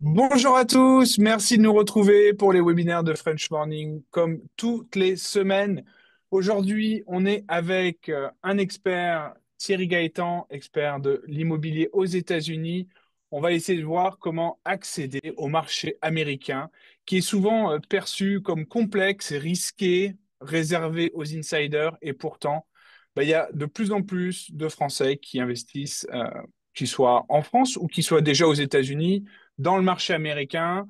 Bonjour à tous, merci de nous retrouver pour les webinaires de French Morning comme toutes les semaines. Aujourd'hui, on est avec un expert, Thierry Gaëtan, expert de l'immobilier aux États-Unis. On va essayer de voir comment accéder au marché américain, qui est souvent perçu comme complexe et risqué, réservé aux insiders. Et pourtant, il y a de plus en plus de Français qui investissent, qu'ils soient en France ou qui soient déjà aux États-Unis dans le marché américain.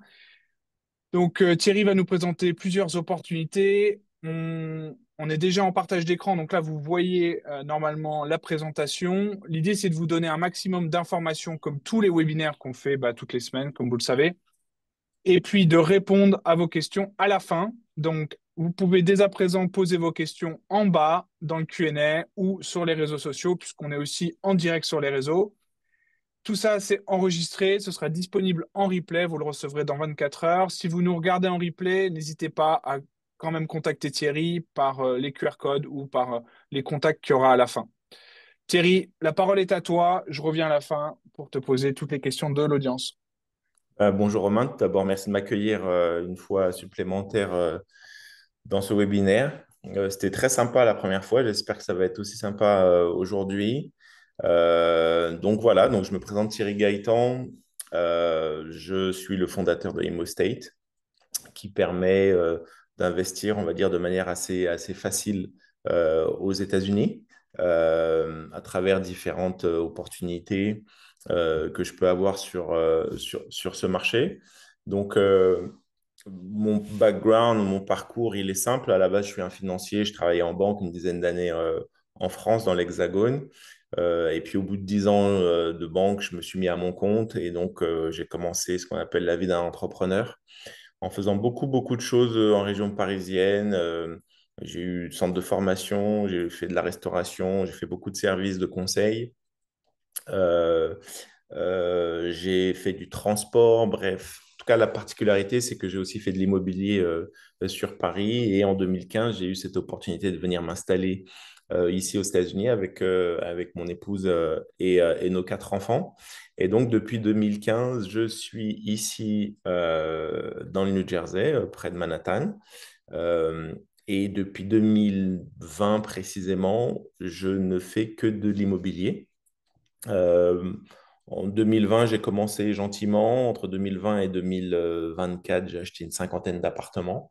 Donc, Thierry va nous présenter plusieurs opportunités. On est déjà en partage d'écran, donc là, vous voyez normalement la présentation. L'idée, c'est de vous donner un maximum d'informations, comme tous les webinaires qu'on fait toutes les semaines, comme vous le savez, et puis de répondre à vos questions à la fin. Donc, vous pouvez dès à présent poser vos questions en bas dans le Q&A ou sur les réseaux sociaux, puisqu'on est aussi en direct sur les réseaux. Tout ça, c'est enregistré, ce sera disponible en replay, vous le recevrez dans 24 heures. Si vous nous regardez en replay, n'hésitez pas à quand même contacter Thierry par les QR codes ou par les contacts qu'il y aura à la fin. Thierry, la parole est à toi, je reviens à la fin pour te poser toutes les questions de l'audience. Bonjour Romain, d'abord merci de m'accueillir une fois supplémentaire dans ce webinaire. C'était très sympa la première fois, j'espère que ça va être aussi sympa aujourd'hui. Donc voilà, donc je me présente Thierry Gaëtan. Je suis le fondateur de ImmoState qui permet d'investir, on va dire, de manière assez facile aux États-Unis à travers différentes opportunités que je peux avoir sur ce marché. Donc, mon background, mon parcours, il est simple. À la base, je suis un financier. Je travaillais en banque une dizaine d'années en France, dans l'Hexagone. Et puis, au bout de 10 ans de banque, je me suis mis à mon compte. Et donc, j'ai commencé ce qu'on appelle la vie d'un entrepreneur en faisant beaucoup de choses en région parisienne. J'ai eu le centre de formation, j'ai fait de la restauration, j'ai fait beaucoup de services de conseil. Euh, j'ai fait du transport, bref. En tout cas, la particularité, c'est que j'ai aussi fait de l'immobilier sur Paris. Et en 2015, j'ai eu cette opportunité de venir m'installer ici aux États-Unis avec mon épouse et nos quatre enfants. Et donc, depuis 2015, je suis ici dans le New Jersey, près de Manhattan. Euh, et depuis 2020 précisément, je ne fais que de l'immobilier. Euh, En 2020, j'ai commencé gentiment. Entre 2020 et 2024, j'ai acheté une cinquantaine d'appartements.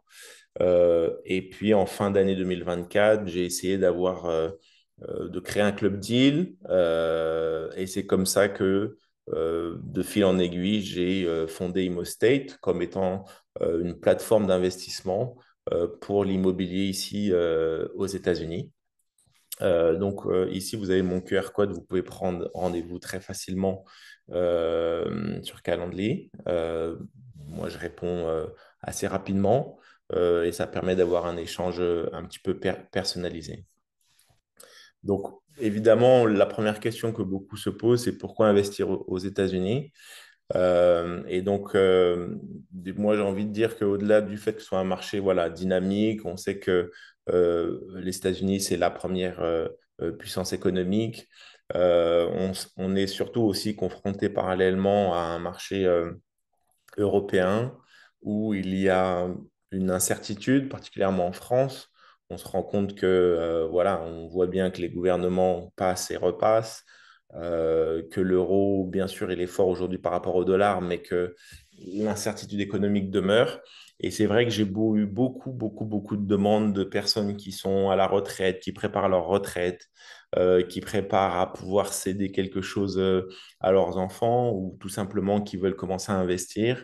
Et puis en fin d'année 2024, j'ai essayé de créer un club deal. Et c'est comme ça que, de fil en aiguille, j'ai fondé ImmoState comme étant une plateforme d'investissement pour l'immobilier ici aux États-Unis. Ici, vous avez mon QR code, vous pouvez prendre rendez-vous très facilement sur Calendly. Moi, je réponds assez rapidement et ça permet d'avoir un échange un petit peu personnalisé. Donc, évidemment, la première question que beaucoup se posent, c'est pourquoi investir aux États-Unis? Moi, j'ai envie de dire qu'au-delà du fait que ce soit un marché voilà, dynamique, on sait que les États-Unis, c'est la première puissance économique. On est surtout aussi confronté parallèlement à un marché européen où il y a une incertitude, particulièrement en France. On se rend compte que, voilà, on voit bien que les gouvernements passent et repassent, que l'euro, bien sûr, il est fort aujourd'hui par rapport au dollar, mais que l'incertitude économique demeure. Et c'est vrai que eu beaucoup de demandes de personnes qui sont à la retraite, qui préparent leur retraite, qui préparent à pouvoir céder quelque chose à leurs enfants ou tout simplement qui veulent commencer à investir.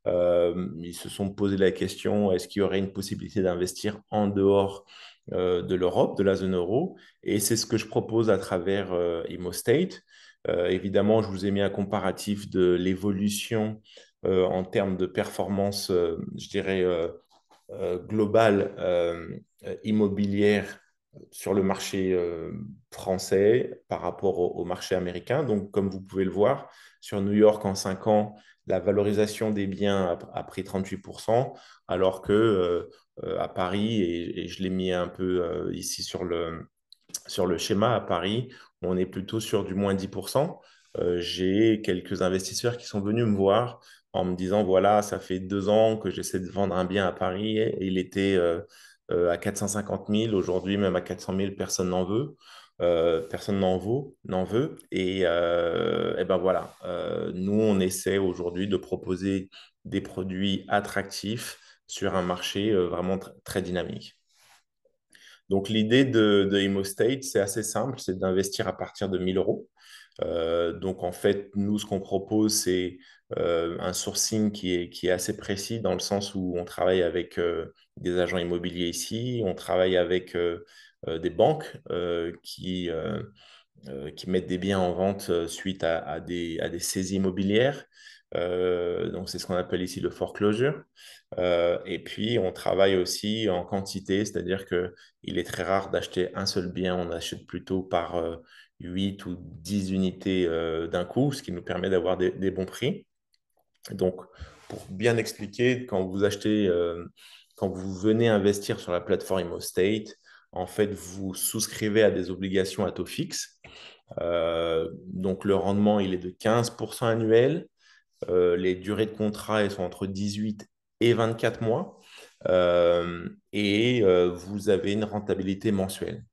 Ils se sont posé la question, est-ce qu'il y aurait une possibilité d'investir en dehors de l'Europe, de la zone euro? Et c'est ce que je propose à travers ImmoState. Évidemment, je vous ai mis un comparatif de l'évolution en termes de performance, je dirais, globale immobilière sur le marché français par rapport au marché américain. Donc, comme vous pouvez le voir, sur New York, en 5 ans, la valorisation des biens a pris 38%, alors que à Paris, et je l'ai mis un peu ici sur le schéma, à Paris, on est plutôt sur du moins 10%. j'ai quelques investisseurs qui sont venus me voir en me disant, voilà, ça fait 2 ans que j'essaie de vendre un bien à Paris et il était à 450 000. Aujourd'hui, même à 400 000, personne n'en veut. Personne n'en veut. Et ben voilà, nous, on essaie aujourd'hui de proposer des produits attractifs sur un marché vraiment très dynamique. Donc, l'idée de ImmoState, c'est assez simple, c'est d'investir à partir de 1 000 euros. Donc, en fait, nous, ce qu'on propose, c'est un sourcing qui est assez précis dans le sens où on travaille avec des agents immobiliers ici, on travaille avec des banques qui mettent des biens en vente suite à des saisies immobilières. Donc, c'est ce qu'on appelle ici le foreclosure. Et puis, on travaille aussi en quantité, c'est-à-dire qu'il est très rare d'acheter un seul bien, on achète plutôt par 8 ou 10 unités d'un coup, ce qui nous permet d'avoir des bons prix. Donc, pour bien expliquer, quand vous venez investir sur la plateforme ImmoState, en fait, vous souscrivez à des obligations à taux fixe. Donc, le rendement, il est de 15% annuel. Les durées de contrat, elles sont entre 18 et 24 mois. Vous avez une rentabilité mensuelle.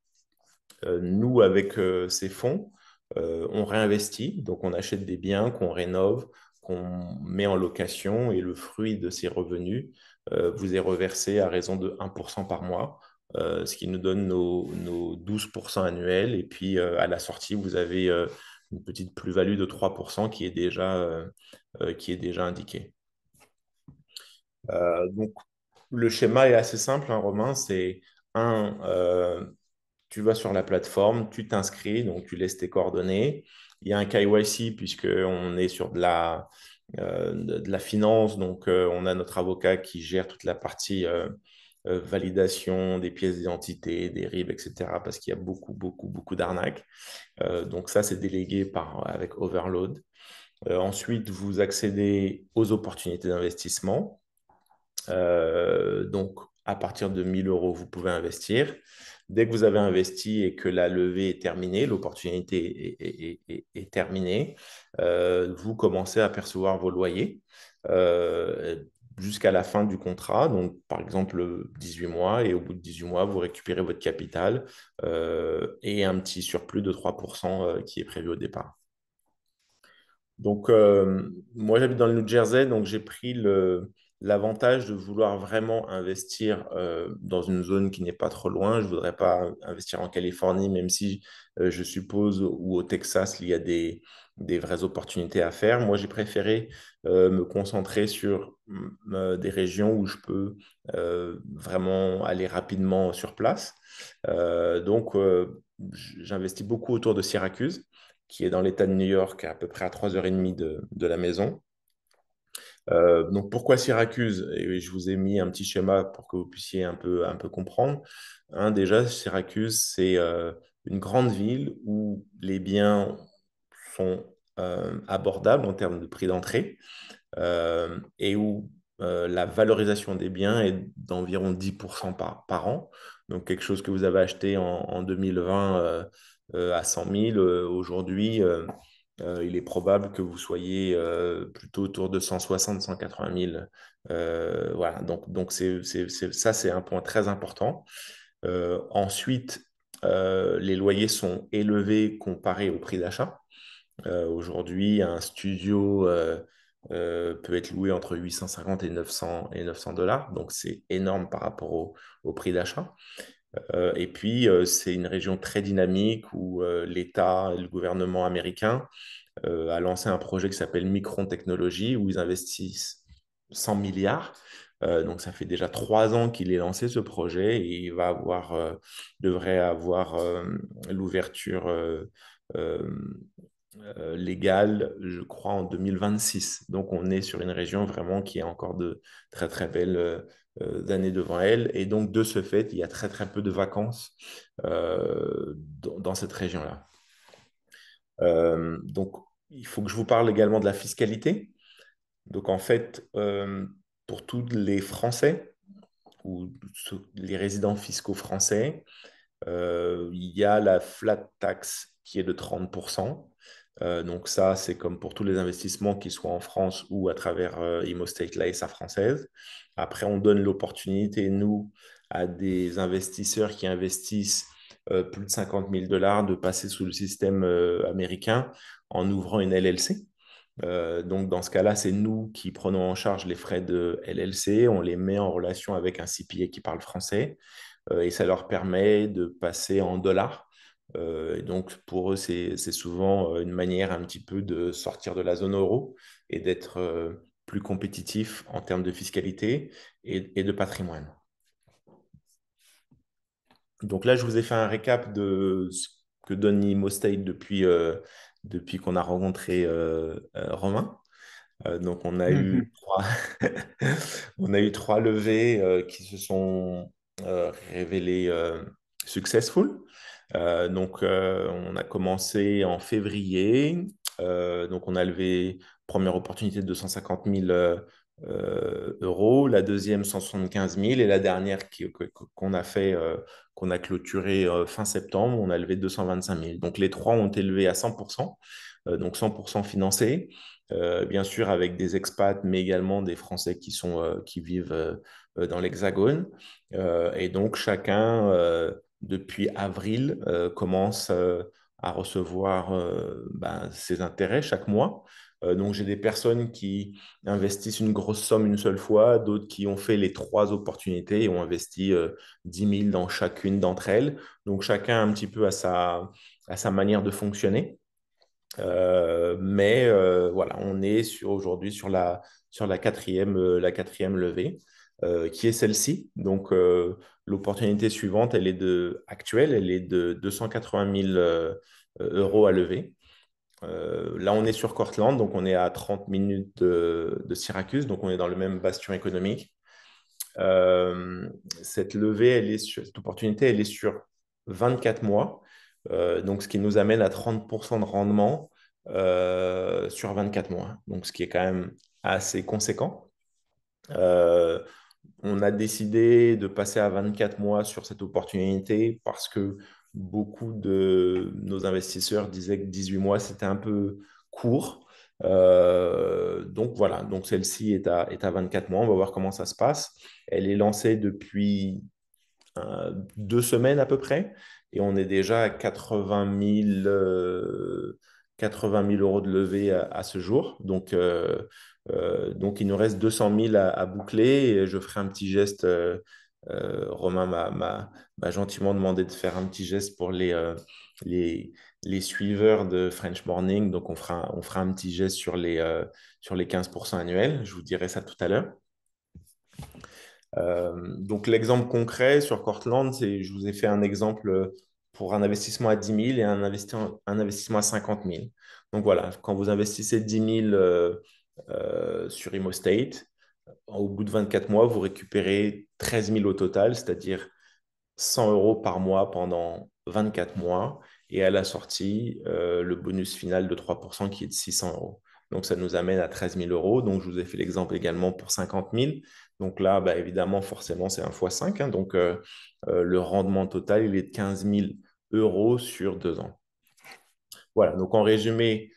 Nous, avec ces fonds, on réinvestit. Donc, on achète des biens qu'on rénove, qu'on met en location et le fruit de ces revenus vous est reversé à raison de 1% par mois, ce qui nous donne nos 12% annuels. Et puis, à la sortie, vous avez une petite plus-value de 3% qui est déjà indiquée. Donc, le schéma est assez simple, hein, Romain. C'est tu vas sur la plateforme, tu t'inscris, donc tu laisses tes coordonnées. Il y a un KYC puisqu'on est sur de la finance, donc on a notre avocat qui gère toute la partie validation des pièces d'identité, des RIB, etc. parce qu'il y a beaucoup, beaucoup, beaucoup d'arnaques. Donc ça, c'est délégué avec Overload. Ensuite, vous accédez aux opportunités d'investissement. Donc, à partir de 1 000 euros, vous pouvez investir. Dès que vous avez investi et que la levée est terminée, l'opportunité est terminée, vous commencez à percevoir vos loyers jusqu'à la fin du contrat. Donc, par exemple, 18 mois. Et au bout de 18 mois, vous récupérez votre capital et un petit surplus de 3% qui est prévu au départ. Donc, moi, j'habite dans le New Jersey, donc j'ai pris l'avantage de vouloir vraiment investir dans une zone qui n'est pas trop loin. Je ne voudrais pas investir en Californie, même si je suppose, ou au Texas, il y a des vraies opportunités à faire. Moi, j'ai préféré me concentrer sur des régions où je peux vraiment aller rapidement sur place. Donc, j'investis beaucoup autour de Syracuse qui est dans l'État de New York, à peu près à 3h30 de la maison. Donc, pourquoi Syracuse? Et je vous ai mis un petit schéma pour que vous puissiez un peu comprendre. Déjà, Syracuse, c'est une grande ville où les biens sont abordables en termes de prix d'entrée et où la valorisation des biens est d'environ 10% par an. Donc, quelque chose que vous avez acheté en 2020 à 100 000, aujourd'hui, il est probable que vous soyez plutôt autour de 160, 180 000. Voilà, donc ça, c'est un point très important. Ensuite, les loyers sont élevés comparés au prix d'achat. Aujourd'hui, un studio peut être loué entre 850 et 900 dollars. Donc, c'est énorme par rapport au prix d'achat. Et puis, c'est une région très dynamique où l'État et le gouvernement américain a lancé un projet qui s'appelle Micron Technology, où ils investissent 100 milliards. Donc, ça fait déjà 3 ans qu'il est lancé ce projet et devrait avoir l'ouverture légale, je crois, en 2026. Donc, on est sur une région vraiment qui a encore de très, très belles années devant elle. Et donc, de ce fait, il y a très, très peu de vacances dans cette région-là. Donc, il faut que je vous parle également de la fiscalité. Donc, en fait, pour tous les Français ou les résidents fiscaux français, il y a la flat tax qui est de 30%. Donc ça, c'est comme pour tous les investissements, qu'ils soient en France ou à travers ImmoState, la SA française. Après, on donne l'opportunité, nous, à des investisseurs qui investissent plus de 50 000 $ de passer sous le système américain en ouvrant une LLC. Donc, dans ce cas-là, c'est nous qui prenons en charge les frais de LLC. On les met en relation avec un CPA qui parle français et ça leur permet de passer en dollars. Et donc, pour eux, c'est souvent une manière un petit peu de sortir de la zone euro et d'être plus compétitif en termes de fiscalité et de patrimoine. Donc là, je vous ai fait un récap de ce que donne ImmoState depuis qu'on a rencontré Romain. Donc, on a eu Mhm. on a eu trois levées qui se sont révélées successful. On a commencé en février. Donc, on a levé première opportunité de 250 000 euros, la deuxième 175 000 et la dernière qu'on a fait, qu'on a clôturée fin septembre, on a levé 225 000. Donc, les trois ont été levés à 100%, donc 100% financés. Bien sûr avec des expats, mais également des Français qui vivent dans l'Hexagone. Et donc, chacun, depuis avril, commence à recevoir ses intérêts chaque mois. Donc, j'ai des personnes qui investissent une grosse somme une seule fois, d'autres qui ont fait les trois opportunités et ont investi 10 000 dans chacune d'entre elles. Donc, chacun un petit peu à sa manière de fonctionner. Voilà, on est aujourd'hui sur la quatrième levée, qui est celle-ci. Donc, l'opportunité suivante, actuelle, elle est de 280 000 euros à lever. Là, on est sur Cortland, donc on est à 30 minutes de Syracuse, donc on est dans le même bastion économique. Euh, cette opportunité, elle est sur 24 mois, donc ce qui nous amène à 30% de rendement sur 24 mois, donc ce qui est quand même assez conséquent. Euh, on a décidé de passer à 24 mois sur cette opportunité parce que beaucoup de nos investisseurs disaient que 18 mois, c'était un peu court. Donc voilà, donc celle-ci est à 24 mois. On va voir comment ça se passe. Elle est lancée depuis 2 semaines à peu près et on est déjà à 80 000 euros de levée à ce jour. Donc, il nous reste 200 000 à boucler et je ferai un petit geste. Romain m'a gentiment demandé de faire un petit geste pour les, les suiveurs de French Morning. Donc, on fera un petit geste sur les 15% annuels. Je vous dirai ça tout à l'heure. Donc, l'exemple concret sur Cortland, je vous ai fait un exemple pour un investissement à 10 000 et un investissement à 50 000. Donc, voilà, quand vous investissez 10 000 sur ImmoState, au bout de 24 mois, vous récupérez 13 000 au total, c'est-à-dire 100 euros par mois pendant 24 mois. Et à la sortie, le bonus final de 3% qui est de 600 euros. Donc, ça nous amène à 13 000 euros. Donc, je vous ai fait l'exemple également pour 50 000. Donc là, évidemment, forcément, c'est un fois 5. Donc, le rendement total, il est de 15 000 euros sur 2 ans. Voilà. Donc, en résumé,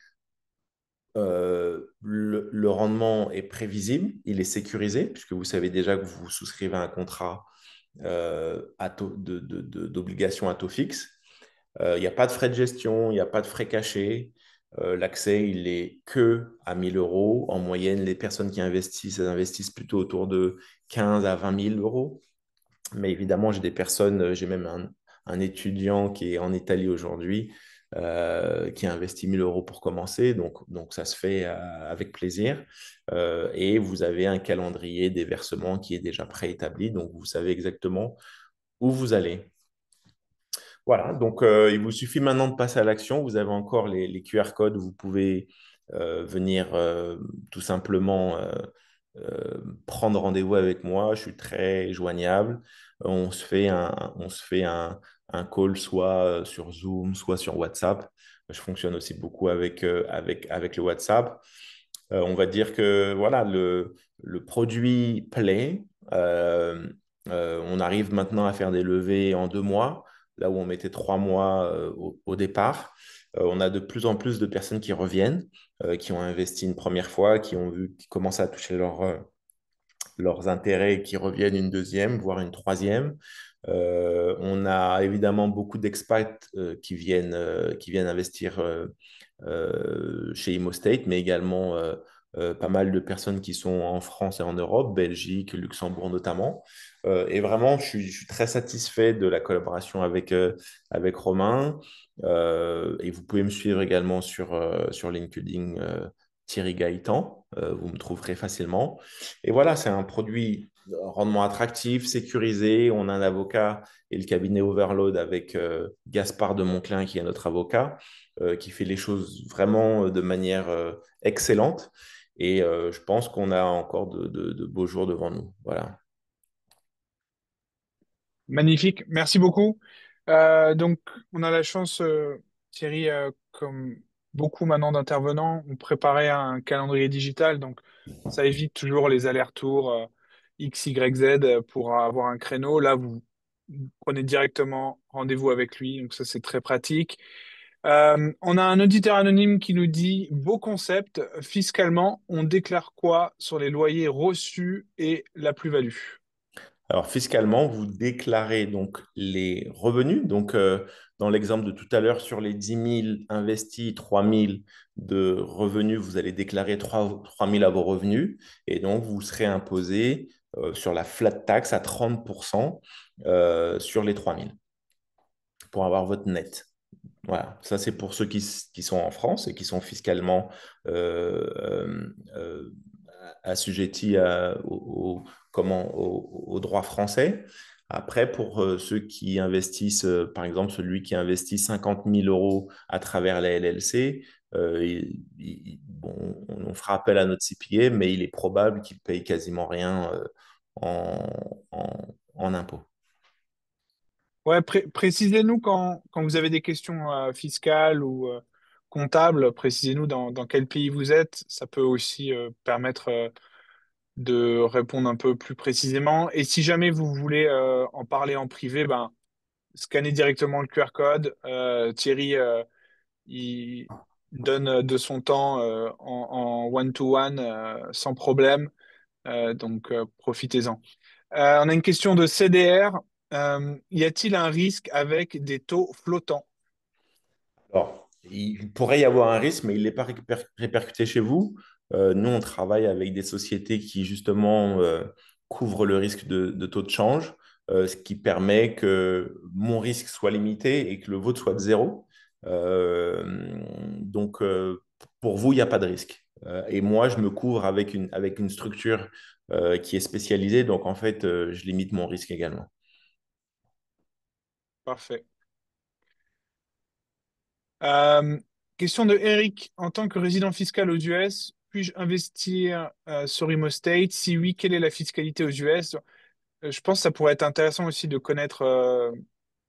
le rendement est prévisible, il est sécurisé, puisque vous savez déjà que vous souscrivez à un contrat d'obligation à taux fixe. Il n'y a pas de frais de gestion, il n'y a pas de frais cachés. L'accès, il est que à 1 000 euros. En moyenne, les personnes qui investissent, elles investissent plutôt autour de 15 à 20 000 euros. Mais évidemment, j'ai même un étudiant qui est en Italie aujourd'hui, qui a investi 1 000 euros pour commencer. Donc ça se fait avec plaisir. Et vous avez un calendrier des versements qui est déjà préétabli. Donc, vous savez exactement où vous allez. Voilà, donc il vous suffit maintenant de passer à l'action. Vous avez encore les QR codes. Vous pouvez venir tout simplement prendre rendez-vous avec moi. Je suis très joignable. On se fait un call soit sur Zoom, soit sur WhatsApp. Je fonctionne aussi beaucoup avec le WhatsApp. On va dire que voilà, le produit plaît. Euh, on arrive maintenant à faire des levées en 2 mois, là où on mettait 3 mois au départ. On a de plus en plus de personnes qui reviennent, qui ont investi une première fois, qui commencent à toucher leurs intérêts et qui reviennent une deuxième, voire une troisième. On a évidemment beaucoup d'expats qui viennent investir chez ImmoState, mais également pas mal de personnes qui sont en France et en Europe, Belgique, Luxembourg notamment. Et vraiment, je suis très satisfait de la collaboration avec Romain. Et vous pouvez me suivre également sur LinkedIn, Thierry Gaëtan. Vous me trouverez facilement. Et voilà, c'est un produit rendement attractif, sécurisé. On a un avocat et le cabinet Overload avec Gaspard de Monclin, qui est notre avocat, qui fait les choses vraiment de manière excellente. Et je pense qu'on a encore de beaux jours devant nous. Voilà. Magnifique, merci beaucoup. Donc, on a la chance, Thierry, comme beaucoup maintenant d'intervenants, on préparait un calendrier digital, donc ça évite toujours les allers-retours X, Y, Z pour avoir un créneau. Là, vous prenez directement rendez-vous avec lui, donc ça c'est très pratique. On a un auditeur anonyme qui nous dit, beau concept, fiscalement, on déclare quoi sur les loyers reçus et la plus-value? Alors, fiscalement, vous déclarez donc les revenus. Donc, dans l'exemple de tout à l'heure, sur les 10 000 investis, 3 000 de revenus, vous allez déclarer 3 000 à vos revenus. Et donc, vous serez imposé sur la flat tax à 30% sur les 3 000 pour avoir votre net. Voilà, ça c'est pour ceux qui sont en France et qui sont fiscalement euh, assujettis au droit français. Après, pour ceux qui investissent, par exemple, celui qui investit 50 000 € à travers la LLC, bon, on fera appel à notre CPA, mais il est probable qu'il paye quasiment rien en, en impôts. Ouais, précisez-nous quand vous avez des questions fiscales ou comptables, précisez-nous dans quel pays vous êtes. Ça peut aussi permettre de répondre un peu plus précisément. Et si jamais vous voulez en parler en privé, ben, scannez directement le QR code. Thierry, il donne de son temps en one-to-one sans problème. Donc, profitez-en. On a une question de CDR. Y a-t-il un risque avec des taux flottants? Alors, il pourrait y avoir un risque, mais il n'est pas répercuté chez vous. Nous, on travaille avec des sociétés qui, justement, couvrent le risque de taux de change, ce qui permet que mon risque soit limité et que le vôtre soit de zéro. Euh, donc, pour vous, il n'y a pas de risque. Et moi, je me couvre avec une structure qui est spécialisée. Donc, en fait, je limite mon risque également. Parfait. Euh, Question de Eric. En tant que résident fiscal aux US, puis-je investir sur ImmoState? Si oui, quelle est la fiscalité aux US? Je pense que ça pourrait être intéressant aussi de connaître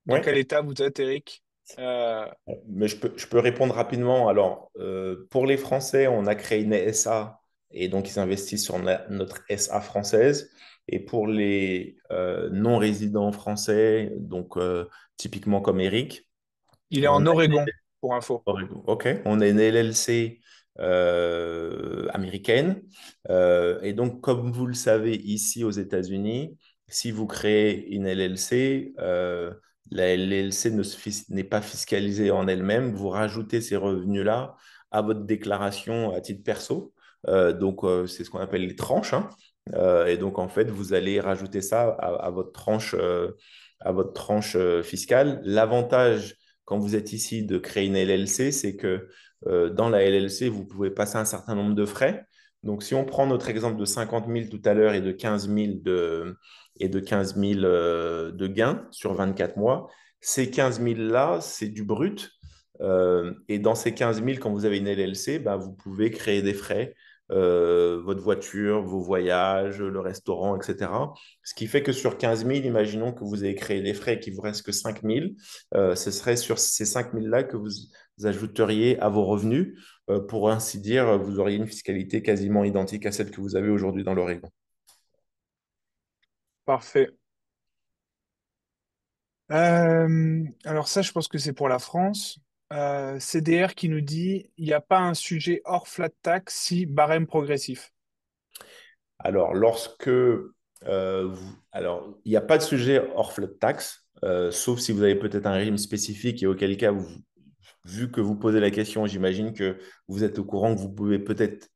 dans Oui. quel état vous êtes, Eric. Euh, Mais je peux répondre rapidement. Alors, pour les Français, on a créé une SA et donc ils investissent sur notre SA française. Et pour les non-résidents français, donc typiquement comme Eric, il est on en a Oregon, pour info. OK, on a une LLC américaine. Et donc, comme vous le savez, ici aux États-Unis, si vous créez une LLC, la LLC n'est pas fiscalisée en elle-même. Vous rajoutez ces revenus-là à votre déclaration à titre perso. Donc, c'est ce qu'on appelle les tranches, hein. Et donc, en fait, vous allez rajouter ça à votre tranche fiscale. L'avantage quand vous êtes ici de créer une LLC, c'est que dans la LLC, vous pouvez passer un certain nombre de frais. Donc, si on prend notre exemple de 50 000 tout à l'heure et de 15 000 de gains sur 24 mois, ces 15 000 là, c'est du brut. Et dans ces 15 000, quand vous avez une LLC, ben, vous pouvez créer des frais, votre voiture, vos voyages, le restaurant, etc. Ce qui fait que sur 15 000, imaginons que vous avez créé des frais et qu'il vous reste que 5 000, ce serait sur ces 5 000-là que vous ajouteriez à vos revenus. Pour ainsi dire, vous auriez une fiscalité quasiment identique à celle que vous avez aujourd'hui dans l'Oregon. Parfait. Alors ça, je pense que c'est pour la France. CDR qui nous dit, il n'y a pas un sujet hors flat tax si barème progressif. Alors, alors, il n'y a pas de sujet hors flat tax, sauf si vous avez peut-être un régime spécifique et auquel cas, vu que vous posez la question, j'imagine que vous êtes au courant que vous pouvez peut-être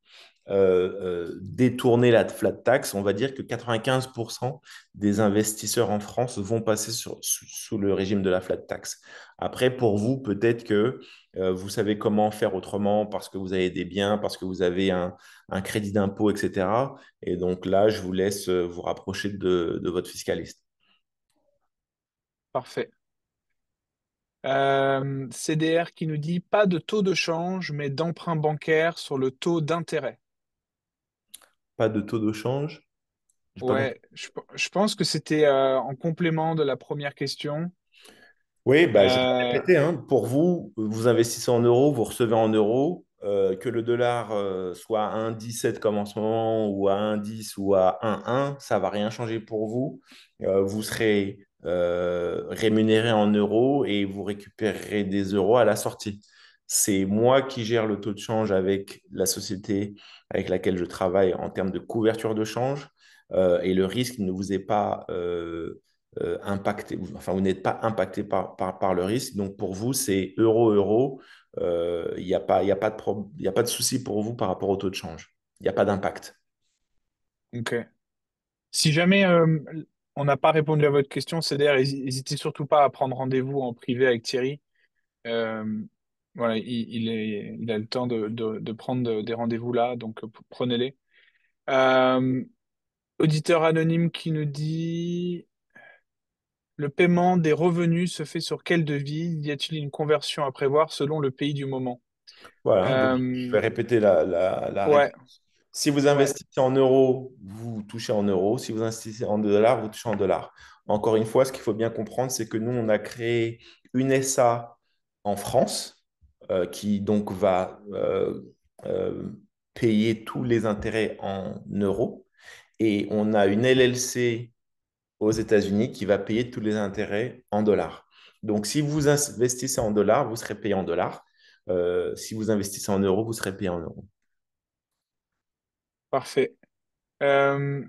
détourner la flat tax. On va dire que 95% des investisseurs en France vont passer sous le régime de la flat tax. Après, pour vous, peut-être que vous savez comment faire autrement parce que vous avez des biens, parce que vous avez un crédit d'impôt, etc. Et donc là, je vous laisse vous rapprocher de votre fiscaliste. Parfait. CDR qui nous dit, pas de taux de change, mais d'emprunt bancaire sur le taux d'intérêt. Pas de taux de change? J'ai pas compris. Ouais, je pense que c'était en complément de la première question. Oui, bah, je vais Euh, répéter, hein. Pour vous, vous investissez en euros, vous recevez en euros, que le dollar soit à 1,17 comme en ce moment, ou à 1,10 ou à 1,1, ça ne va rien changer pour vous. Vous serez rémunéré en euros et vous récupérerez des euros à la sortie. C'est moi qui gère le taux de change avec la société avec laquelle je travaille en termes de couverture de change, et le risque ne vous est pas impacté, enfin, vous n'êtes pas impacté par le risque. Donc, pour vous, c'est euro-euro. Il n'y a pas, y a pas de y a pas de souci pour vous par rapport au taux de change. Il n'y a pas d'impact. ok. Si jamais on n'a pas répondu à votre question, CDR, n'hésitez surtout pas à prendre rendez-vous en privé avec Thierry. Euh, voilà, il a le temps de prendre des rendez-vous là, donc prenez-les. Euh, Auditeur anonyme qui nous dit, le paiement des revenus se fait sur quelle devise? Y a-t-il une conversion à prévoir selon le pays du moment? Voilà, donc je vais Euh, répéter la réponse. ouais, Si vous ouais, investissez en euros, vous touchez en euros. Si vous investissez en dollars, vous touchez en dollars. Encore une fois, ce qu'il faut bien comprendre, c'est que nous, on a créé une SA en France qui donc va euh, payer tous les intérêts en euros. Et on a une LLC aux États-Unis qui va payer tous les intérêts en dollars. Donc, si vous investissez en dollars, vous serez payé en dollars. Si vous investissez en euros, vous serez payé en euros. parfait. Euh,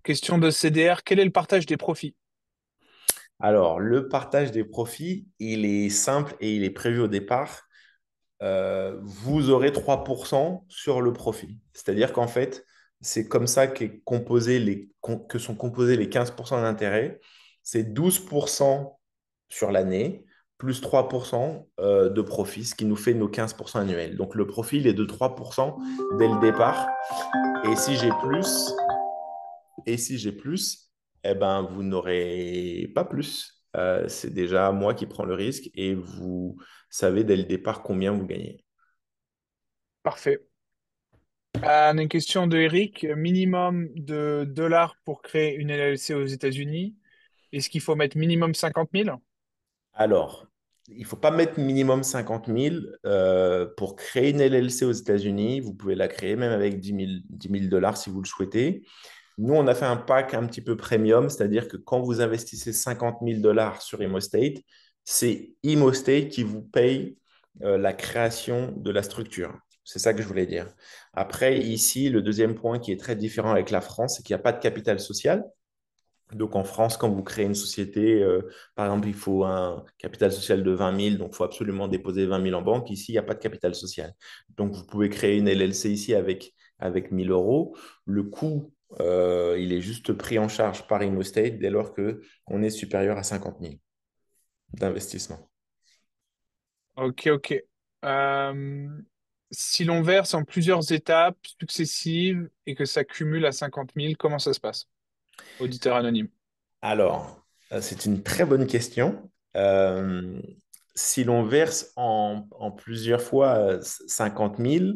Question de CDR, quel est le partage des profits? Alors, le partage des profits, il est simple et il est prévu au départ. Vous aurez 3% sur le profit. C'est-à-dire qu'en fait, c'est comme ça que sont composés les 15% d'intérêt. C'est 12% sur l'année, plus 3% de profit, ce qui nous fait nos 15% annuels. Donc le profit, il est de 3% dès le départ. Et si j'ai plus, et si j'ai plus, eh ben, vous n'aurez pas plus. C'est déjà moi qui prends le risque et vous savez dès le départ combien vous gagnez. Parfait. Une question de Eric, minimum de dollars pour créer une LLC aux États-Unis. Est-ce qu'il faut mettre minimum 50 000? Alors, il ne faut pas mettre minimum 50 000 pour créer une LLC aux États-Unis. Vous pouvez la créer même avec 10 000 dollars si vous le souhaitez. Nous, on a fait un pack un petit peu premium, c'est-à-dire que quand vous investissez 50 000 dollars sur ImmoState, c'est ImmoState qui vous paye la création de la structure. C'est ça que je voulais dire. Après, ici, le deuxième point qui est très différent avec la France, c'est qu'il n'y a pas de capital social. Donc en France, quand vous créez une société, par exemple, il faut un capital social de 20 000, donc il faut absolument déposer 20 000 en banque. Ici, il n'y a pas de capital social. Donc vous pouvez créer une LLC ici avec 1 000 euros. Le coût, il est juste pris en charge par ImmoState dès lors qu'on est supérieur à 50 000 d'investissement. Ok, ok. Euh, Si l'on verse en plusieurs étapes successives et que ça cumule à 50 000, comment ça se passe? Auditeur anonyme. Alors, c'est une très bonne question. Si l'on verse en plusieurs fois 50 000,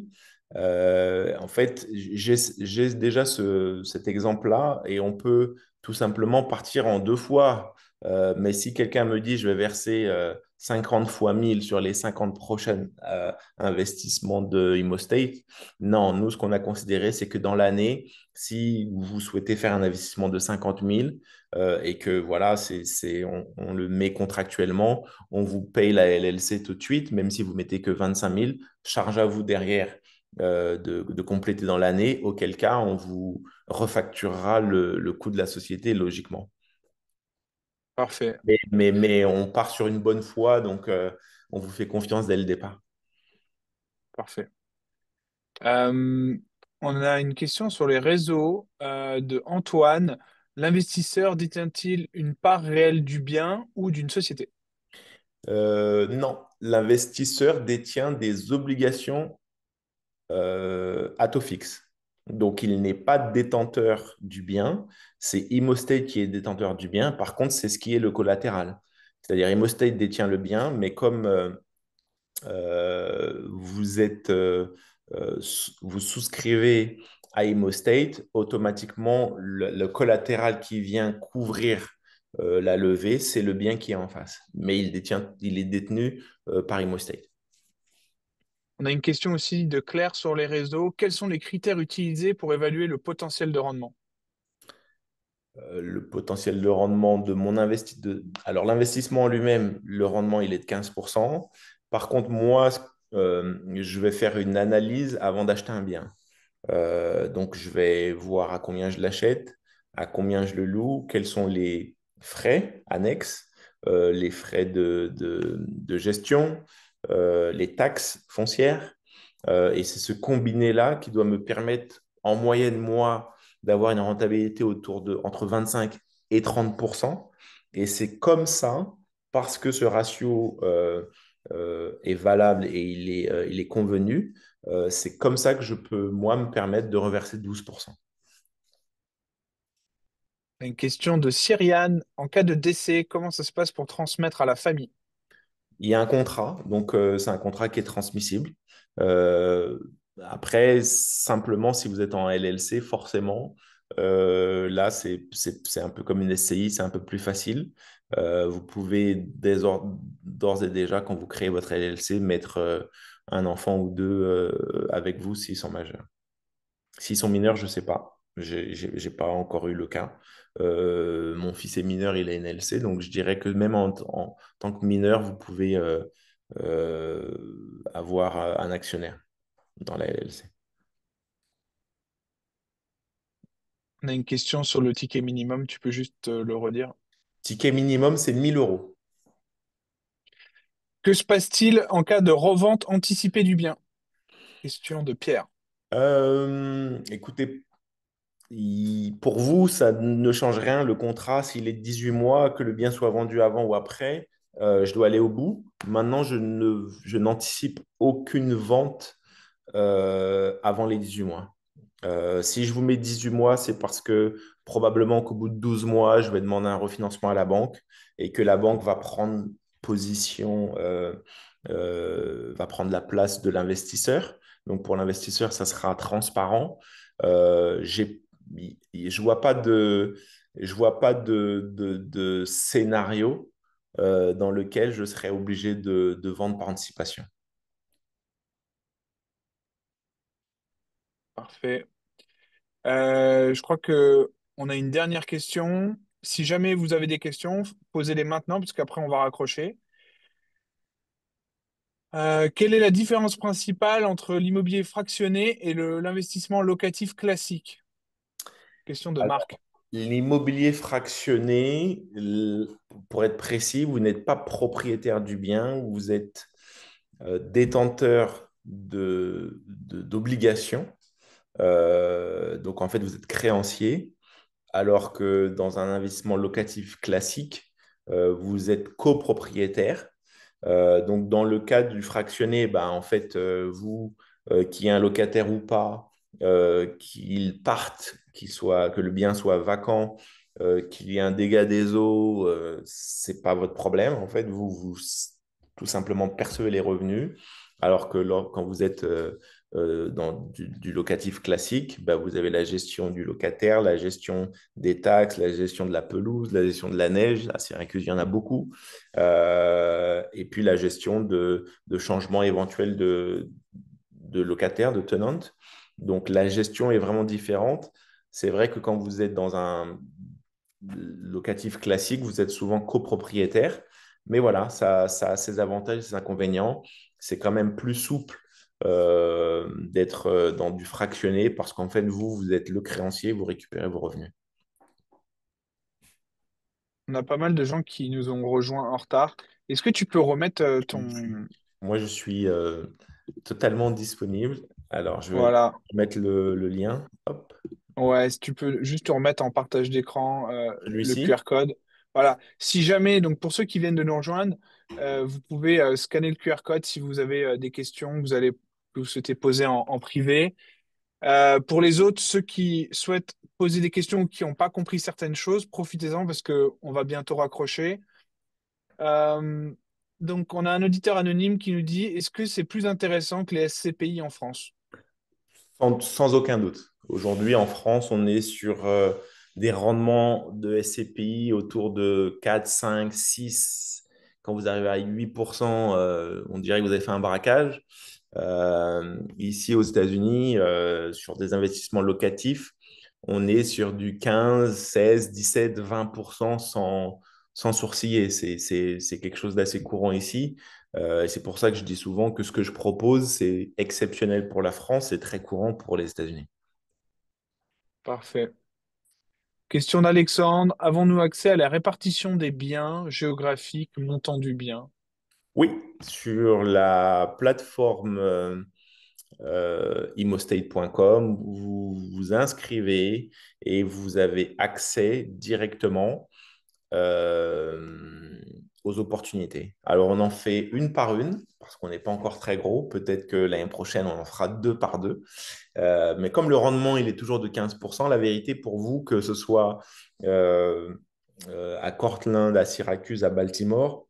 en fait, j'ai déjà cet exemple-là et on peut tout simplement partir en deux fois. Mais si quelqu'un me dit je vais verser 50 fois 1000 sur les 50 prochains investissements de ImmoState. Non, nous, ce qu'on a considéré, c'est que dans l'année, si vous souhaitez faire un investissement de 50 000 et que voilà, on le met contractuellement, on vous paye la LLC tout de suite, même si vous mettez que 25 000, charge à vous derrière de compléter dans l'année, auquel cas on vous refacturera le coût de la société logiquement. Parfait, Mais on part sur une bonne foi, donc on vous fait confiance dès le départ. parfait. Euh, on a une question sur les réseaux de Antoine. L'investisseur détient-il une part réelle du bien ou d'une société? Non, l'investisseur détient des obligations à taux fixe. Donc, il n'est pas détenteur du bien. C'est Immostate qui est détenteur du bien. Par contre, c'est ce qui est le collatéral. C'est-à-dire, Immostate détient le bien, mais comme euh, vous souscrivez à Immostate, automatiquement, le collatéral qui vient couvrir la levée, c'est le bien qui est en face. Mais il est détenu par Immostate. On a une question aussi de Claire sur les réseaux. Quels sont les critères utilisés pour évaluer le potentiel de rendement? Le potentiel de rendement de mon investissement. Alors, l'investissement en lui-même, le rendement, il est de 15%. Par contre, moi, je vais faire une analyse avant d'acheter un bien. Donc, je vais voir à combien je l'achète, à combien je le loue, quels sont les frais annexes, les frais de gestion, les taxes foncières. Et c'est ce combiné-là qui doit me permettre, en moyenne, moi, d'avoir une rentabilité entre 25 et 30%. Et c'est comme ça, parce que ce ratio est valable et il est convenu, c'est comme ça que je peux, moi, me permettre de reverser 12%. On a une question de Cyriane. En cas de décès, comment ça se passe pour transmettre à la famille? Il y a un contrat, donc c'est un contrat qui est transmissible. Euh, Après, simplement, si vous êtes en LLC, forcément, là, c'est un peu comme une SCI, c'est un peu plus facile. Vous pouvez d'ores et déjà, quand vous créez votre LLC, mettre un enfant ou deux avec vous s'ils sont majeurs. S'ils sont mineurs, je ne sais pas. J'ai pas encore eu le cas. Mon fils est mineur, il est NLC, donc je dirais que même en tant que mineur, vous pouvez avoir un actionnaire dans la LLC. On a une question sur le ticket minimum. Tu peux juste le redire. Ticket minimum, c'est 1 000 euros. Que se passe-t-il en cas de revente anticipée du bien? Question de Pierre. Écoutez, pour vous, ça ne change rien. Le contrat, s'il est de 18 mois, que le bien soit vendu avant ou après, je dois aller au bout. Maintenant, je n'anticipe aucune vente avant les 18 mois. Si je vous mets 18 mois, c'est parce que probablement qu'au bout de 12 mois, je vais demander un refinancement à la banque et que la banque va prendre position, va prendre la place de l'investisseur. Donc pour l'investisseur, ça sera transparent. Je vois pas je vois pas de scénario dans lequel je serais obligé de vendre par anticipation. Parfait. Je crois que on a une dernière question. Si jamais vous avez des questions, posez-les maintenant, parce qu'après on va raccrocher. Quelle est la différence principale entre l'immobilier fractionné et l'investissement locatif classique? Question de Marc. L'immobilier fractionné, pour être précis, vous n'êtes pas propriétaire du bien, vous êtes détenteur d'obligations. Donc en fait, vous êtes créancier, alors que dans un investissement locatif classique, vous êtes copropriétaire. Donc dans le cas du fractionné, ben, en fait, vous, qui est un locataire ou pas, qu'il parte, que le bien soit vacant, qu'il y ait un dégât des eaux, c'est pas votre problème. En fait, vous tout simplement percevez les revenus, alors que quand vous êtes dans du locatif classique, bah, vous avez la gestion du locataire, la gestion des taxes, la gestion de la pelouse, la gestion de la neige. À Syracuse, il y en a beaucoup. Et puis la gestion de changements éventuels de locataires, de tenants. Donc la gestion est vraiment différente. C'est vrai que quand vous êtes dans un locatif classique, vous êtes souvent copropriétaire. Mais voilà, ça a ses avantages et ses inconvénients. C'est quand même plus souple d'être dans du fractionné parce qu'en fait, vous êtes le créancier, vous récupérez vos revenus. On a pas mal de gens qui nous ont rejoints en retard. Est-ce que tu peux remettre ton... Moi, je suis totalement disponible. Alors, je vais Voilà. mettre le lien. Hop, Ouais, si tu peux juste te remettre en partage d'écran le celui-ci. QR code. Voilà. Si jamais, donc pour ceux qui viennent de nous rejoindre, vous pouvez scanner le QR code si vous avez des questions que vous souhaitez poser en privé. Pour les autres, ceux qui souhaitent poser des questions ou qui n'ont pas compris certaines choses, profitez-en parce que on va bientôt raccrocher. Euh, donc, on a un auditeur anonyme qui nous dit, est-ce que c'est plus intéressant que les SCPI en France? Sans aucun doute. Aujourd'hui, en France, on est sur des rendements de SCPI autour de 4, 5, 6. Quand vous arrivez à 8%, on dirait que vous avez fait un braquage. Ici, aux États-Unis, sur des investissements locatifs, on est sur du 15, 16, 17, 20% sans sourciller. C'est quelque chose d'assez courant ici. Et c'est pour ça que je dis souvent que ce que je propose, c'est exceptionnel pour la France et très courant pour les États-Unis. Parfait. Question d'Alexandre. Avons-nous accès à la répartition des biens géographiques, montant du bien? Oui, sur la plateforme imostate.com, vous vous inscrivez et vous avez accès directement euh, aux opportunités. Alors, on en fait une par une parce qu'on n'est pas encore très gros. Peut-être que l'année prochaine, on en fera deux par deux. Mais comme le rendement, il est toujours de 15%, la vérité pour vous, que ce soit euh, à Cortland, à Syracuse, à Baltimore,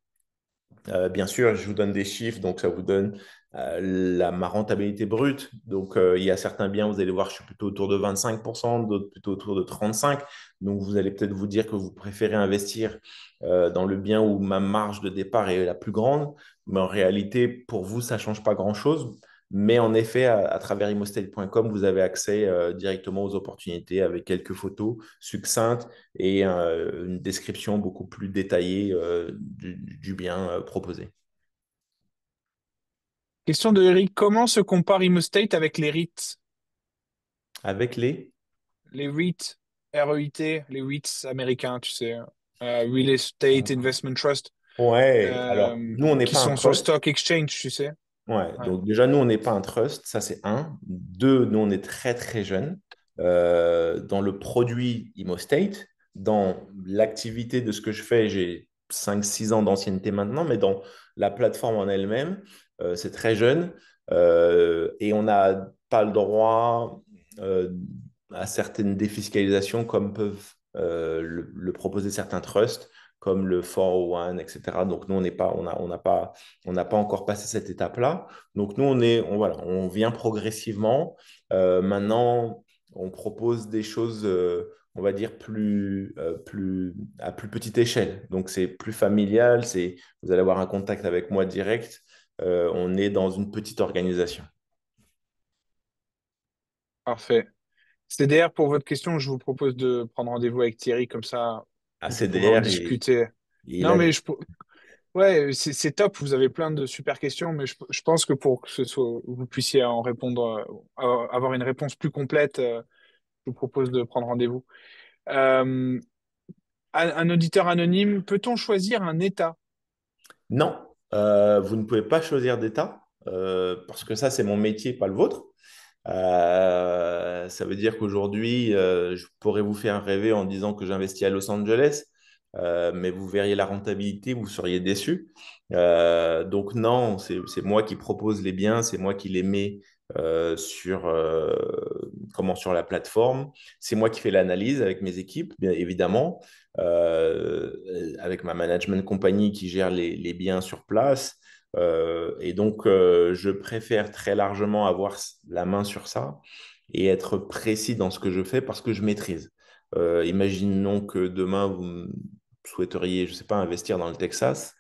bien sûr, je vous donne des chiffres, donc ça vous donne ma rentabilité brute. Donc, il y a certains biens, vous allez voir, je suis plutôt autour de 25%, d'autres plutôt autour de 35%. Donc, vous allez peut-être vous dire que vous préférez investir dans le bien où ma marge de départ est la plus grande. Mais en réalité, pour vous, ça ne change pas grand-chose. Mais en effet, à travers imostate.com, vous avez accès directement aux opportunités avec quelques photos succinctes et une description beaucoup plus détaillée du bien proposé. Question de Eric. Comment se compare ImmoState avec les REIT? Avec les... Les REIT, REIT, les REITs américains, tu sais. Real Estate Investment Trust, Ouais, alors nous, on n'est qui pas un sont sur le trust. stock exchange, tu sais. Ouais, Ouais. donc déjà, nous, on n'est pas un trust, ça c'est un. Deux, nous, on est très très jeunes dans le produit ImmoState, dans l'activité de ce que je fais, j'ai 5, 6 ans d'ancienneté maintenant, mais dans la plateforme en elle-même, c'est très jeune et on n'a pas le droit à certaines défiscalisations comme peuvent le proposer certains trusts, comme le 401, etc. Donc nous, on n'a pas encore passé cette étape-là. Donc nous, voilà, on vient progressivement. Maintenant, on propose des choses, on va dire, à plus petite échelle. Donc c'est plus familial, vous allez avoir un contact avec moi direct. On est dans une petite organisation. Parfait. C'est d'ailleurs pour votre question, je vous propose de prendre rendez-vous avec Thierry, comme ça, vous pouvez en ACDR, discuter. il Non, a... mais ouais, c'est top, vous avez plein de super questions, mais je pense que pour que vous puissiez en répondre, avoir une réponse plus complète, je vous propose de prendre rendez-vous. Euh, un auditeur anonyme, peut-on choisir un État? Non, vous ne pouvez pas choisir d'État parce que ça, c'est mon métier, pas le vôtre. Ça veut dire qu'aujourd'hui, je pourrais vous faire rêver en disant que j'investis à Los Angeles, mais vous verriez la rentabilité, vous seriez déçu. Donc non, c'est moi qui propose les biens, c'est moi qui les mets sur la plateforme. C'est moi qui fais l'analyse avec mes équipes, bien évidemment, avec ma management compagnie qui gère les biens sur place. Et donc, je préfère très largement avoir la main sur ça et être précis dans ce que je fais parce que je maîtrise. Imaginons que demain, souhaiteriez, je ne sais pas, investir dans le Texas.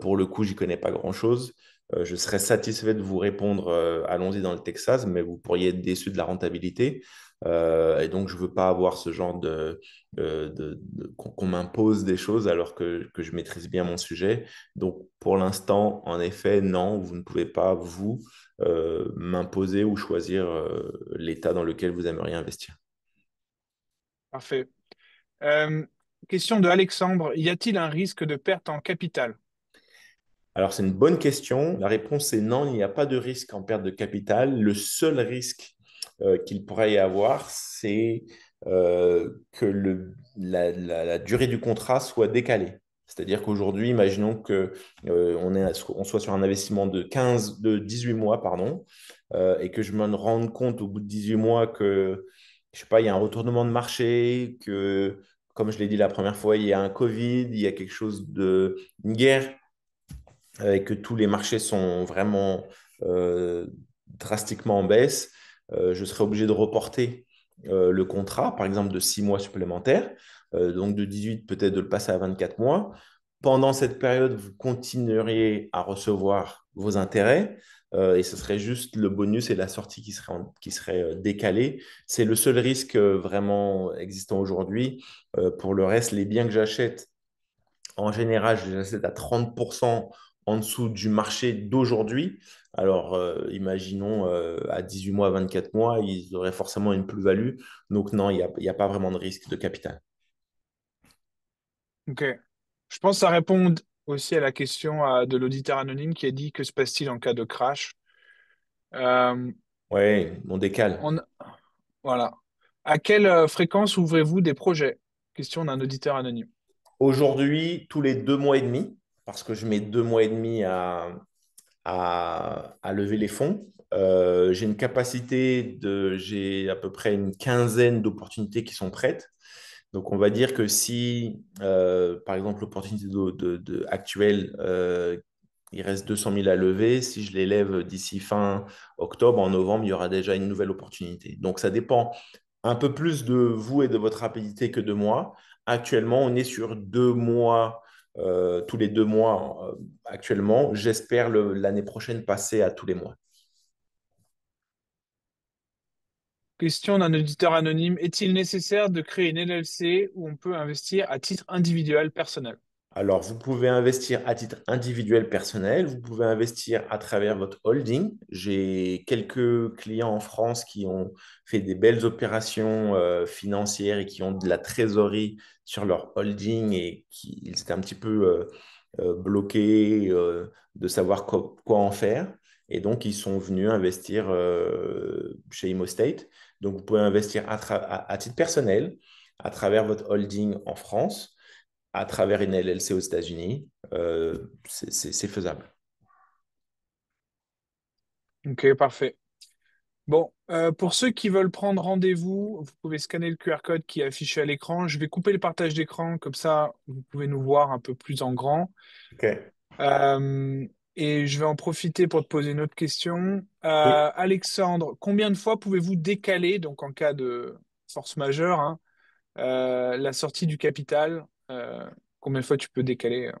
Pour le coup, j'y connais pas grand-chose. Je serais satisfait de vous répondre, allons-y dans le Texas, mais vous pourriez être déçu de la rentabilité. Et donc, je ne veux pas avoir ce genre qu'on m'impose des choses alors que je maîtrise bien mon sujet. Donc, pour l'instant, en effet, non, vous ne pouvez pas, vous, m'imposer ou choisir l'état dans lequel vous aimeriez investir. Parfait. Euh, Question de Alexandre. Y a-t-il un risque de perte en capital? Alors, c'est une bonne question. La réponse est non, il n'y a pas de risque en perte de capital. Le seul risque qu'il pourrait y avoir, c'est que la durée du contrat soit décalée. C'est-à-dire qu'aujourd'hui, imaginons que on soit sur un investissement de 18 mois, pardon, et que je me rende compte au bout de 18 mois que, je sais pas, il y a un retournement de marché, que, comme je l'ai dit la première fois, il y a un Covid, il y a quelque chose une guerre et que tous les marchés sont vraiment euh, drastiquement en baisse, je serai obligé de reporter le contrat, par exemple de 6 mois supplémentaires, donc de 18 peut-être de le passer à 24 mois. Pendant cette période, vous continueriez à recevoir vos intérêts et ce serait juste le bonus et la sortie qui serait décalée. C'est le seul risque vraiment existant aujourd'hui. Pour le reste, les biens que j'achète, en général, je les achète à 30% en dessous du marché d'aujourd'hui. Alors, imaginons à 18 mois, 24 mois, ils auraient forcément une plus-value. Donc, non, il y a pas vraiment de risque de capital. Ok. Je pense que ça répond aussi à la question de l'auditeur anonyme qui a dit que se passe-t-il en cas de crash? Euh, Oui, on décale. on, voilà. À quelle fréquence ouvrez-vous des projets? Question d'un auditeur anonyme. Aujourd'hui, tous les 2 mois et demi, parce que je mets 2 mois et demi à lever les fonds. J'ai à peu près une quinzaine d'opportunités qui sont prêtes. Donc, on va dire que si, par exemple, l'opportunité actuelle, il reste 200 000 à lever, si je les lève d'ici fin octobre, en novembre, il y aura déjà une nouvelle opportunité. Donc, ça dépend un peu plus de vous et de votre rapidité que de moi. Actuellement, on est sur 2 mois, tous les 2 mois actuellement. J'espère l'année prochaine passer à tous les mois. Question d'un auditeur anonyme. Est-il nécessaire de créer une LLC où on peut investir à titre individuel personnel? Alors, vous pouvez investir à titre individuel personnel, vous pouvez investir à travers votre holding. J'ai quelques clients en France qui ont fait des belles opérations financières et qui ont de la trésorerie sur leur holding et qui ils étaient un petit peu bloqués de savoir quoi en faire. Et donc, ils sont venus investir chez ImmoState. Donc, vous pouvez investir à titre personnel à travers votre holding en France à travers une LLC aux États-Unis, c'est faisable. Ok, parfait. Bon, pour ceux qui veulent prendre rendez-vous, vous pouvez scanner le QR code qui est affiché à l'écran. Je vais couper le partage d'écran, comme ça vous pouvez nous voir un peu plus en grand. OK. Euh, et je vais en profiter pour te poser une autre question. Oui. Alexandre, combien de fois pouvez-vous décaler, donc en cas de force majeure, hein, la sortie du capital? Combien de fois tu peux décaler?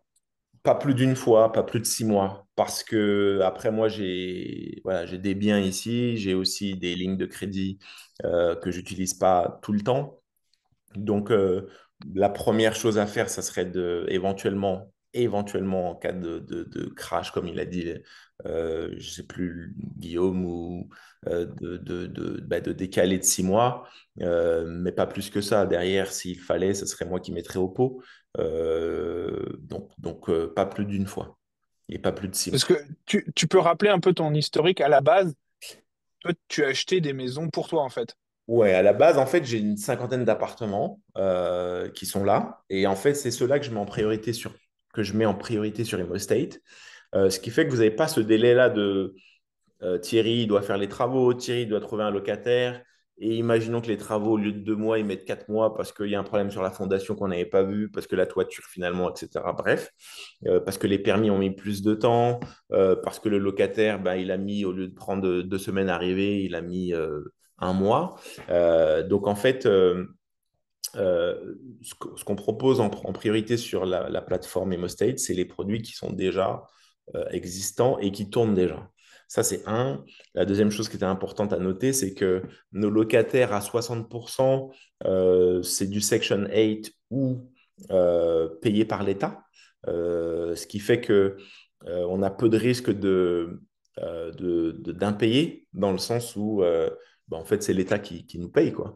Pas plus d'une fois, pas plus de 6 mois. Parce que après moi, j'ai des biens ici, j'ai aussi des lignes de crédit que j'utilise pas tout le temps. Donc, la première chose à faire, ça serait éventuellement en cas de crash, comme il a dit, je ne sais plus, Guillaume, ou de décaler de 6 mois, mais pas plus que ça. Derrière, s'il fallait, ce serait moi qui mettrais au pot. Donc, pas plus d'une fois et pas plus de six Parce mois. que tu peux rappeler un peu ton historique à la base. Toi, tu as acheté des maisons pour toi, en fait. Ouais, à la base, en fait, j'ai une cinquantaine d'appartements qui sont là. Et en fait, c'est ceux-là que je mets en priorité sur ImmoState. Ce qui fait que vous n'avez pas ce délai-là de Thierry doit faire les travaux, Thierry doit trouver un locataire. Et imaginons que les travaux, au lieu de 2 mois, ils mettent 4 mois parce qu'il y a un problème sur la fondation qu'on n'avait pas vu, parce que la toiture finalement, etc. Bref, parce que les permis ont mis plus de temps, parce que le locataire, ben, il a mis, au lieu de prendre 2 semaines à arriver, il a mis un mois. Donc en fait, ce qu'on propose en priorité sur la plateforme Emostate, c'est les produits qui sont déjà existants et qui tournent déjà. Ça, c'est un. La deuxième chose qui était importante à noter, c'est que nos locataires à 60%, c'est du Section 8 ou payé par l'État. Ce qui fait que on a peu de risque d'impayés dans le sens où ben, en fait, c'est l'État qui nous paye, quoi.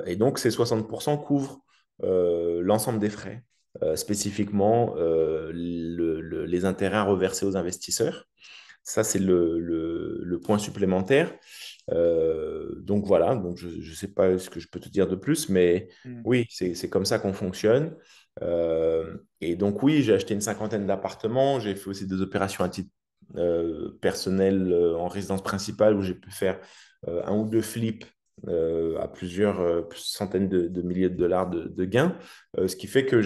Et donc, ces 60% couvrent l'ensemble des frais, spécifiquement les intérêts à reverser aux investisseurs. Ça, c'est le point supplémentaire. Donc voilà, donc je ne sais pas ce que je peux te dire de plus, mais Hmm. oui, c'est comme ça qu'on fonctionne. Et donc oui, j'ai acheté une cinquantaine d'appartements, j'ai fait aussi des opérations à titre personnel en résidence principale où j'ai pu faire un ou deux flips à plusieurs centaines de milliers de dollars de gains, ce qui fait que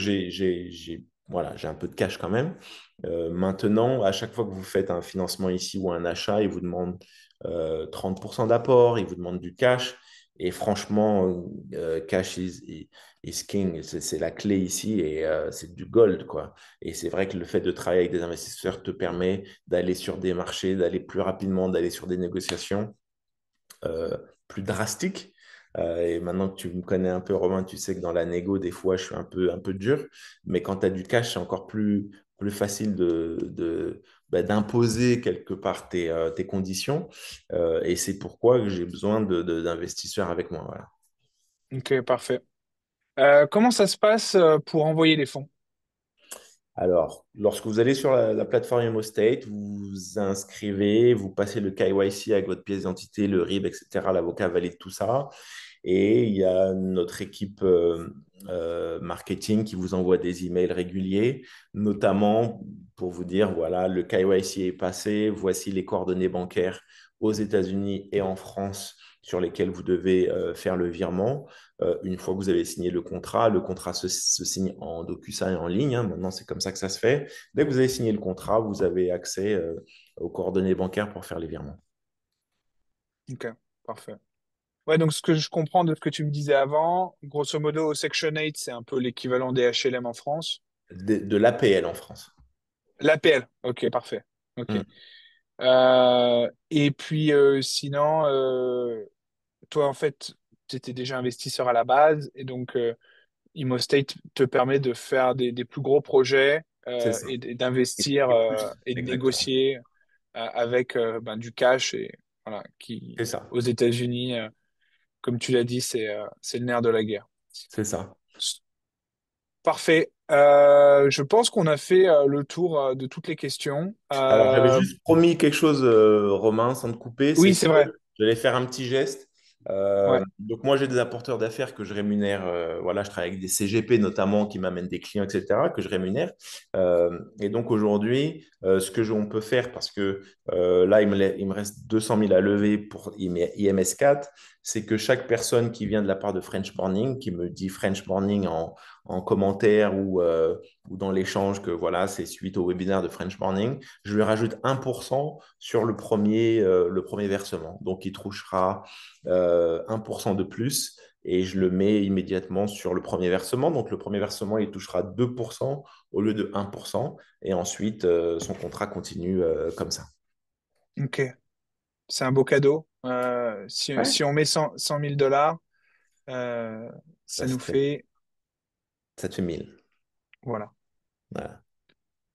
voilà, j'ai un peu de cash quand même. Maintenant, à chaque fois que vous faites un financement ici ou un achat, ils vous demandent 30% d'apport, ils vous demandent du cash. Et franchement, cash is king, c'est la clé ici et c'est du gold, quoi. Et c'est vrai que le fait de travailler avec des investisseurs te permet d'aller sur des marchés, d'aller plus rapidement, d'aller sur des négociations euh, plus drastique. Et maintenant que tu me connais un peu, Romain, tu sais que dans la négo, des fois, je suis un peu dur. Mais quand tu as du cash, c'est encore plus facile d'imposer quelque part tes conditions. Et c'est pourquoi que j'ai besoin d'investisseurs avec moi. Voilà. Ok, parfait. Comment ça se passe pour envoyer les fonds? Alors, lorsque vous allez sur la plateforme ImmoState, vous vous inscrivez, vous passez le KYC avec votre pièce d'identité, le RIB, etc. L'avocat valide tout ça. Et il y a notre équipe marketing qui vous envoie des emails réguliers, notamment pour vous dire, voilà, le KYC est passé, voici les coordonnées bancaires aux États-Unis et en France sur lesquelles vous devez faire le virement. Une fois que vous avez signé le contrat se signe en DocuSign en ligne. Hein. Maintenant, c'est comme ça que ça se fait. Dès que vous avez signé le contrat, vous avez accès aux coordonnées bancaires pour faire les virements. Ok, parfait. Ouais, donc ce que je comprends de ce que tu me disais avant, grosso modo, Section 8, c'est un peu l'équivalent des HLM en France. De l'APL en France. L'APL, ok, parfait. Ok. Mm. Et puis sinon, toi, en fait, tu étais déjà investisseur à la base, et donc ImmoState te permet de faire des plus gros projets C'est ça. et d'investir Et plus, et de exactement. négocier avec ben, du cash et voilà, C'est qui ça. aux États-Unis, comme tu l'as dit, c'est le nerf de la guerre. C'est ça. Parfait. Je pense qu'on a fait le tour de toutes les questions. Alors, j'avais juste promis quelque chose, Romain, sans te couper, Oui, c'est que c'est vrai. j'allais faire un petit geste. Ouais. Donc, moi, j'ai des apporteurs d'affaires que je rémunère. Voilà, je travaille avec des CGP notamment qui m'amènent des clients, etc., que je rémunère. Et donc, aujourd'hui, ce on peut faire, parce que là, il me reste 200 000 à lever pour IMS4, c'est que chaque personne qui vient de la part de French Morning, qui me dit French Morning en commentaire ou dans l'échange que voilà, c'est suite au webinaire de French Morning, je lui rajoute 1% sur le premier versement. Donc, il touchera 1% de plus et je le mets immédiatement sur le premier versement. Donc, le premier versement, il touchera 2% au lieu de 1%. Et ensuite, son contrat continue comme ça. Ok. C'est un beau cadeau. Ouais. Si on met 100 000 dollars, euh, Bah, ça nous fait. ça te fait 1000. Voilà. Voilà,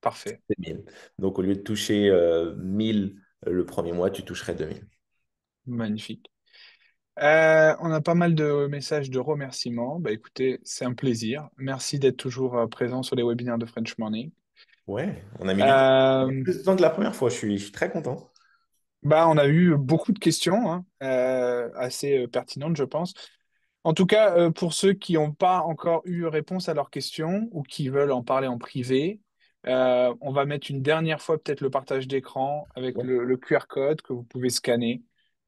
Parfait. c'est 1000. Donc, au lieu de toucher 1000 le premier mois, tu toucherais 2000. Magnifique. On a pas mal de messages de remerciements. Bah, écoutez, c'est un plaisir. Merci d'être toujours présent sur les webinaires de French Morning. Ouais, on a mis du temps. Euh, Plus de temps que la première fois. Je suis très content. Bah, on a eu beaucoup de questions, hein, assez pertinentes, je pense. En tout cas, pour ceux qui n'ont pas encore eu réponse à leurs questions ou qui veulent en parler en privé, on va mettre une dernière fois peut-être le partage d'écran avec Ouais. le QR code que vous pouvez scanner.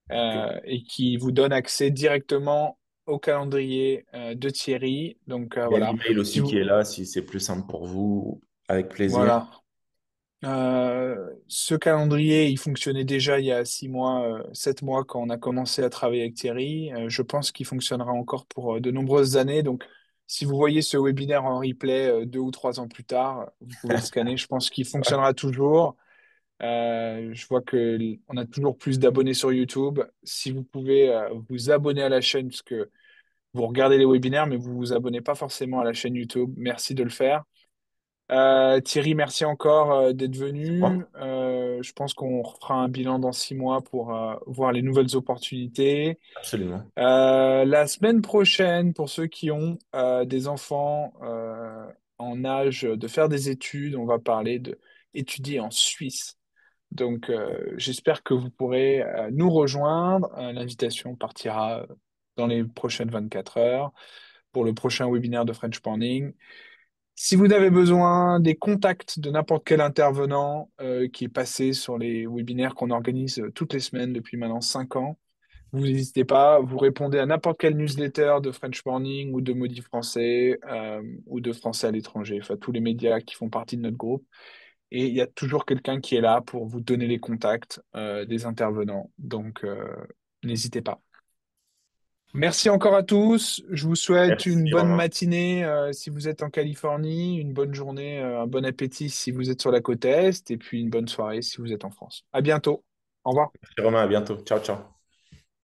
Ok. et qui vous donne accès directement au calendrier de Thierry. Donc Il y a voilà. l'email Si aussi qui vous, est là, si c'est plus simple pour vous, avec plaisir. voilà. Ce calendrier, il fonctionnait déjà il y a 6 mois, 7 mois quand on a commencé à travailler avec Thierry. Je pense qu'il fonctionnera encore pour de nombreuses années. Donc, si vous voyez ce webinaire en replay 2 ou 3 ans plus tard, vous pouvez le scanner. Je pense qu'il Ouais, fonctionnera toujours. Je vois que on a toujours plus d'abonnés sur YouTube. Si vous pouvez vous abonner à la chaîne, parce que vous regardez les webinaires, mais vous vous abonnez pas forcément à la chaîne YouTube, merci de le faire. Thierry, merci encore d'être c'est venu. moi. Je pense qu'on refera un bilan dans 6 mois pour voir les nouvelles opportunités. Absolument. La semaine prochaine, pour ceux qui ont des enfants en âge de faire des études, on va parler de étudier en Suisse. Donc, j'espère que vous pourrez nous rejoindre. L'invitation partira dans les prochaines 24 heures pour le prochain webinaire de French Morning. Si vous avez besoin des contacts de n'importe quel intervenant qui est passé sur les webinaires qu'on organise toutes les semaines depuis maintenant 5 ans, vous n'hésitez pas, vous répondez à n'importe quelle newsletter de French Morning ou de Maudit Français ou de Français à l'étranger, enfin tous les médias qui font partie de notre groupe. Et il y a toujours quelqu'un qui est là pour vous donner les contacts des intervenants. Donc, n'hésitez pas. Merci encore à tous. Je vous souhaite une Merci bonne Romain. matinée si vous êtes en Californie, une bonne journée, un bon appétit si vous êtes sur la côte Est, et puis une bonne soirée si vous êtes en France. À bientôt. Au revoir. Merci Romain, à bientôt. Ciao, ciao.